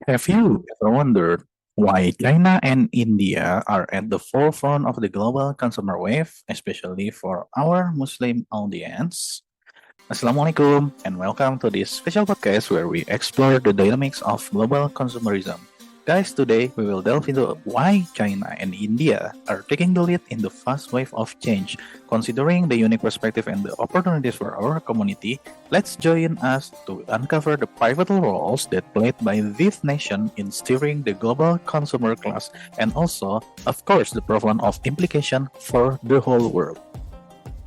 Have you ever wondered why China and India are at the forefront of the global consumer wave, especially for our Muslim audience? Assalamualaikum and welcome to this special podcast where we explore the dynamics of global consumerism. Guys, today we will delve into why China and India are taking the lead in the fast wave of change. Considering the unique perspective and the opportunities for our community, let's join us to uncover the pivotal roles that played by this nation in steering the global consumer class and also, of course, the profound of implication for the whole world.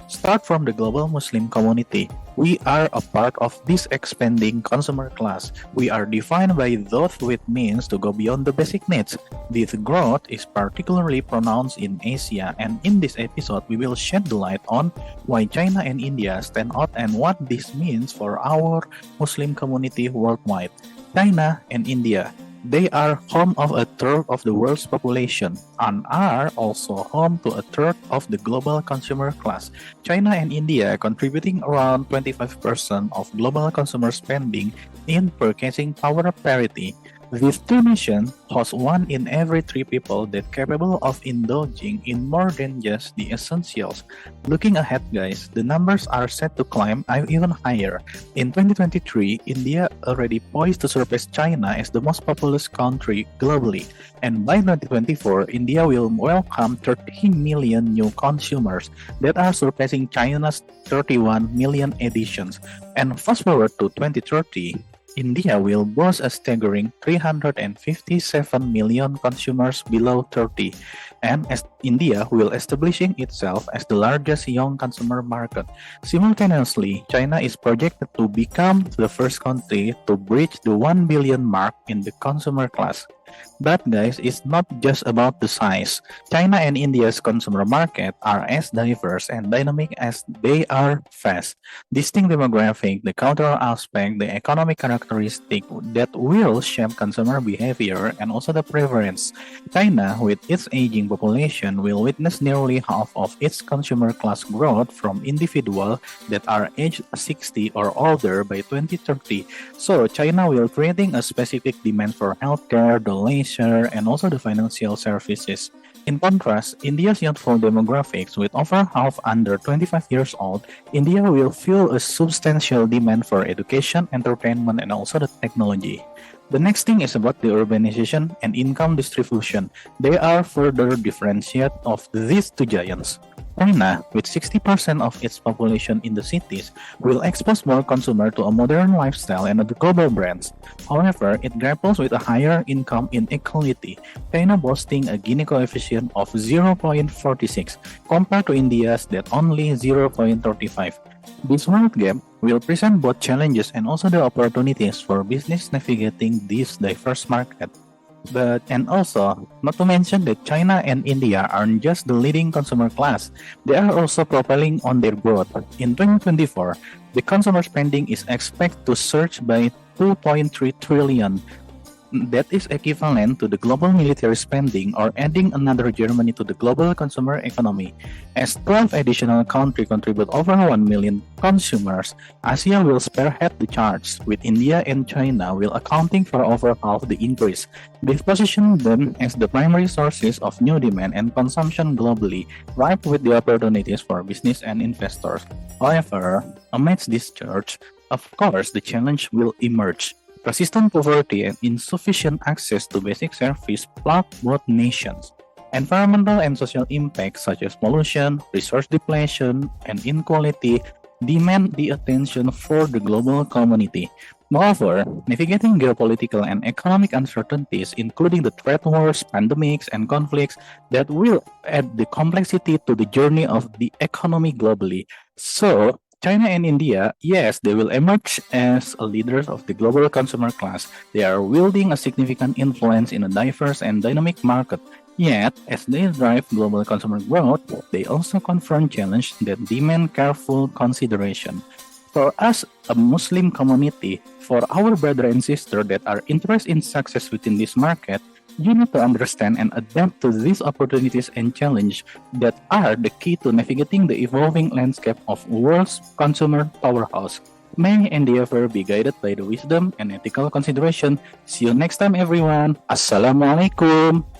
Start from the global Muslim community. We are a part of this expanding consumer class. We are defined by those with means to go beyond the basic needs. This growth is particularly pronounced in Asia, and in this episode, we will shed the light on why China and India stand out and what this means for our Muslim community worldwide. China and India. They are home of a third of the world's population and are also home to a third of the global consumer class. China and India contributing around 25% of global consumer spending in purchasing power parity. These two nations host one in every three people that capable of indulging in more than just the essentials. Looking ahead, guys, the numbers are set to climb even higher. In 2023, India already poised to surpass China as the most populous country globally. And by 2024, India will welcome 13 million new consumers that are surpassing China's 31 million additions. And fast forward to 2030, India will boast a staggering 357 million consumers below 30, and as India will establishing itself as the largest young consumer market. Simultaneously, China is projected to become the first country to breach the 1 billion mark in the consumer class. But guys, it's not just about the size. China and India's consumer market are as diverse and dynamic as they are fast. Distinct demographic, the cultural aspect, the economic characteristic that will shape consumer behavior and also the preference. China, with its aging population, will witness nearly half of its consumer class growth from individuals that are aged 60 or older by 2030. So China will creating a specific demand for healthcare, the leisure, and also the financial services. In contrast, India's youthful demographics, with over half under 25 years old, India will feel a substantial demand for education, entertainment, and also the technology. The next thing is about the urbanization and income distribution. They are further differentiate of these two giants. China, with 60% of its population in the cities, will expose more consumers to a modern lifestyle and the global brands. However, it grapples with a higher income inequality, China boasting a Gini coefficient of 0.46 compared to India's that only 0.35. This wide gap will present both challenges and also the opportunities for business navigating this diverse market. But and also, not to mention that China and India aren't just the leading consumer class, they are also propelling on their growth. In 2024, the consumer spending is expected to surge by 2.3 trillion. That is equivalent to the global military spending or adding another Germany to the global consumer economy. As 12 additional countries contribute over 1 million consumers, Asia will spearhead the charts, with India and China will accounting for over half the increase. This positions them as the primary sources of new demand and consumption globally, ripe with the opportunities for business and investors. However, amidst this surge, of course, the challenge will emerge. Persistent poverty and insufficient access to basic service plague both nations. Environmental and social impacts such as pollution, resource depletion, and inequality demand the attention for the global community. Moreover, navigating geopolitical and economic uncertainties, including the trade wars, pandemics, and conflicts, that will add the complexity to the journey of the economy globally. So, China and India, yes, they will emerge as leaders of the global consumer class. They are wielding a significant influence in a diverse and dynamic market. Yet, as they drive global consumer growth, they also confront challenges that demand careful consideration. For us, a Muslim community, for our brother and sister that are interested in success within this market, you need to understand and adapt to these opportunities and challenges that are the key to navigating the evolving landscape of world's consumer powerhouse. May endeavor be guided by the wisdom and ethical consideration. See you next time, everyone. Assalamualaikum.